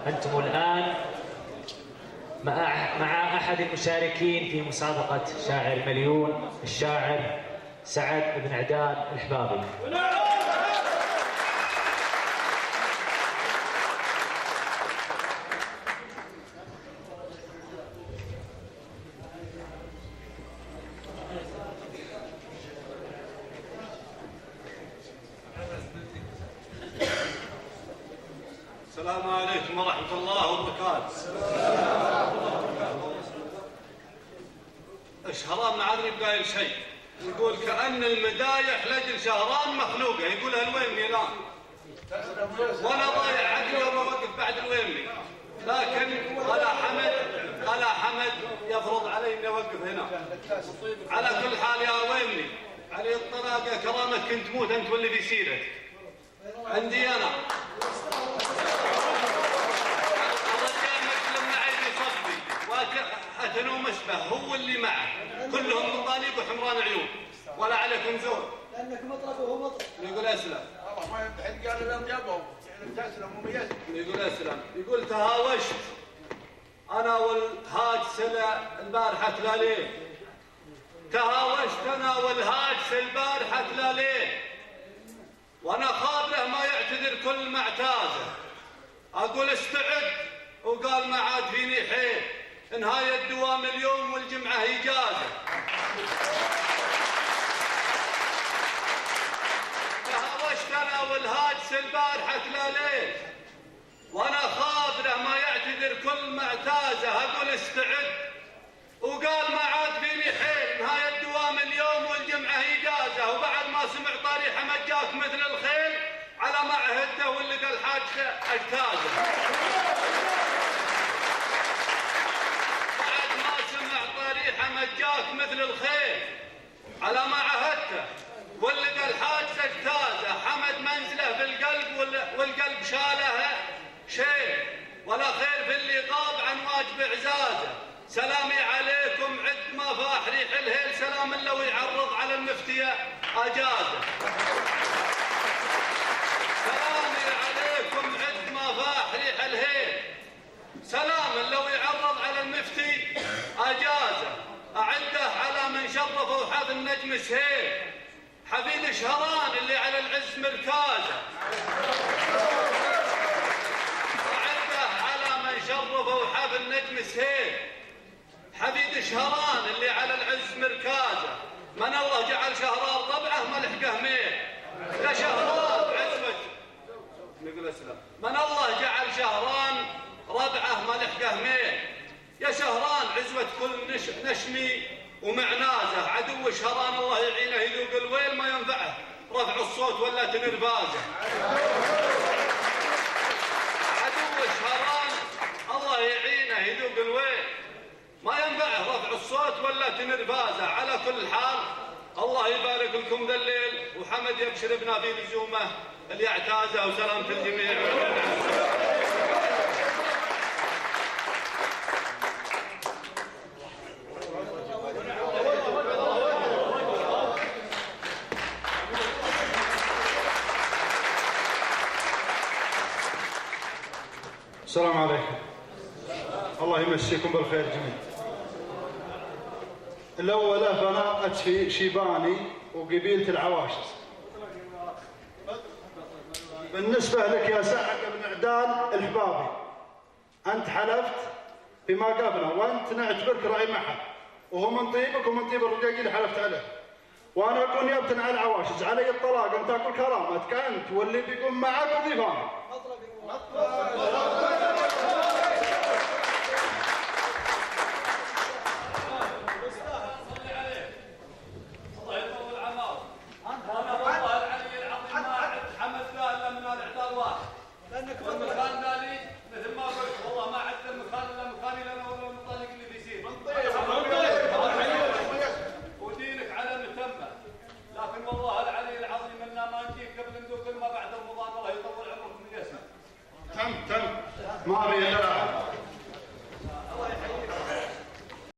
أنتم الآن مع أحد المشاركين في مسابقة شاعر مليون، الشاعر سعد بن عدان الحبابي. السلام عليكم ورحمة الله وبركاته. شهران معاذني بقايل شيء، يقول كأن المدايح لجل شهران مخلوقة، يقولها الويمني الآن وأنا ضايع عقلي وما وقف بعد الويمني، لكن قال حمد يفرض علي إني أوقف هنا. على كل حال يا ويمني علي الطلاقة كرامك كنت تموت أنت واللي في سيرك. عندي أنا حتى مشبه هو اللي معه كلهم مطالب وحمران عيون ولا عليكم زور لانك مطرب وهو مطرب. يقول اسلم والله ما يمتحن قال لهم جابوا تسلم وميز. يقول اسلم يقول تهاوشت انا والهاج سلا البارحه ليل، تهاوشت انا والهاج البارحه ليل، وانا خابره ما يعتذر كل ما اعتازه، اقول استعد وقال ما عاد فيني حيل، نهاية الدوام اليوم والجمعة إجازة. تهاوشت أنا والهاجس البارحة ليل، وأنا خابره ما يعتذر كل ما اعتازه، أقول استعد وقال ما عاد فيني حيل، نهاية الدوام اليوم والجمعة إجازة. وبعد ما سمع طريحة مجاك مثل الخيل على معهده واللي قال الحاج اجتازه. مجاك مثل الخيل على ما عهدته واللي قال حاج اجتازه، حمد منزله في القلب والقلب شاله شيء، ولا خير في اللي غاب عن واجب اعزازه. سلامي عليكم عد ما فاح ريح الهيل، سلام لو يعرض على المفتية اجازه. سلامي عليكم عد ما فاح ريح الهيل، سلام لو يعرض على المفتي اجازه. أعده على من شرفه وحاذ النجم سهيل، حفيد شهران اللي على العز مركازه. أعده على من شرفه وحاذ النجم سهيل، حفيد شهران اللي على العز مركازه. من الله جعل شهران ربعه ما لحقه ميل، يا شهران عزوة نقول السلام. من الله جعل شهران ربعه ما لحقه ميل، يا شهران عزوة كل نشمي ومعنازه. عدو شهران الله يعينه يذوق الويل ما ينفعه رفع الصوت ولا تنرفازه. عدو شهران الله يعينه يذوق الويل ما ينفعه رفع الصوت ولا تنرفازه. على كل حال الله يبارك لكم ذا الليل، وحمد يبشر بنا في لزومه اللي اعتازه، وسلامة الجميع. السلام عليكم، الله يمسيكم بالخير جميعا. الأول أنا أتفي شيباني وقبيلة العواشس. بالنسبة لك يا سعد بن عدان الحبابي، أنت حلفت بما قبله وأنت نعتبرك رأي محل، وهو من طيبك ومن طيب الرجاج اللي حلفت عليه. وأنا أقول نيابة على العواشس علي الطلاق أن تأكل كرامتك أنت واللي بيقوم معك وضيفانك.